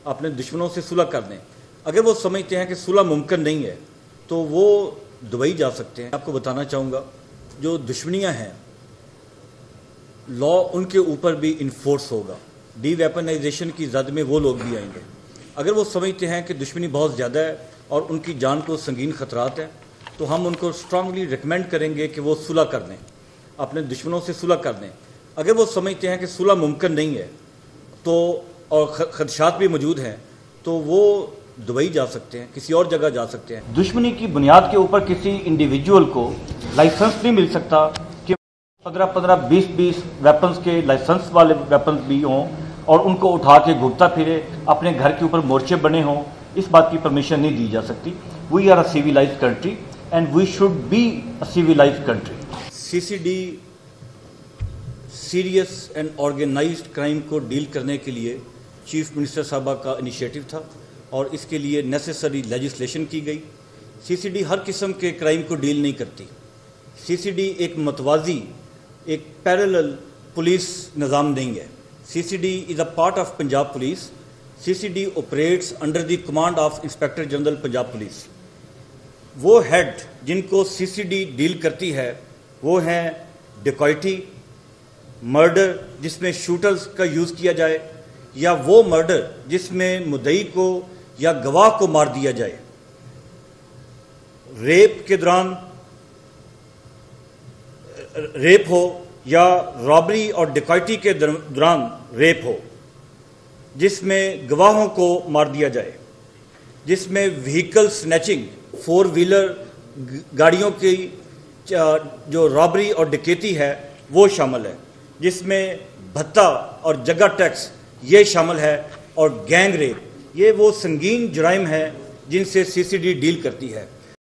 अपने दुश्मनों से सुलह कर दें। अगर वो समझते हैं कि सुलह मुमकिन नहीं है तो वो दुबई जा सकते हैं। आपको बताना चाहूँगा जो दुश्मनियाँ हैं लॉ उनके ऊपर भी इन्फोर्स होगा। डी वेपनाइजेशन की जद में वो लोग भी आएंगे। अगर वो समझते हैं कि दुश्मनी बहुत ज़्यादा है और उनकी जान को संगीन खतरात हैं तो हम उनको स्ट्रांगली रिकमेंड करेंगे कि वो सुलह कर दें, अपने दुश्मनों से सुलह कर दें। अगर वो समझते हैं कि सुलह मुमकिन नहीं है तो और खदशात भी मौजूद हैं तो वो दुबई जा सकते हैं, किसी और जगह जा सकते हैं। दुश्मनी की बुनियाद के ऊपर किसी इंडिविजुअल को लाइसेंस नहीं मिल सकता कि 15-15, 20-20 वेपन्स के लाइसेंस वाले वेपन्स भी हों और उनको उठा के घूमता फिरे, अपने घर के ऊपर मोर्चे बने हों। इस बात की परमिशन नहीं दी जा सकती। We are a civilised country and we should be a civilised country. CCD serious and organised crime को डील करने के लिए चीफ मिनिस्टर साहबा का इनिशिएटिव था और इसके लिए नेसेसरी लेजिस्लेशन की गई। सीसीडी हर किस्म के क्राइम को डील नहीं करती। सीसीडी एक मतवाजी, एक पैरेलल पुलिस निज़ाम नहीं है। CCD is a part of Punjab police. CCD operates under the command of inspector general Punjab police. वो हेड जिनको सीसीडी डील करती है वो हैं डिकॉइटी, मर्डर जिसमें शूटर्स का यूज़ किया जाए, या वो मर्डर जिसमें मुद्दई को या गवाह को मार दिया जाए, रेप के दौरान रेप हो या रॉबरी और डिकॉइटी के दौरान रेप हो, जिसमें गवाहों को मार दिया जाए, जिसमें व्हीकल स्नैचिंग, 4 व्हीलर गाड़ियों की जो रॉबरी और डकैती है वो शामिल है, जिसमें भत्ता और जगह टैक्स ये शामिल है, और गैंग रेप। ये वो संगीन जुराइम है जिनसे सीसीडी डील करती है।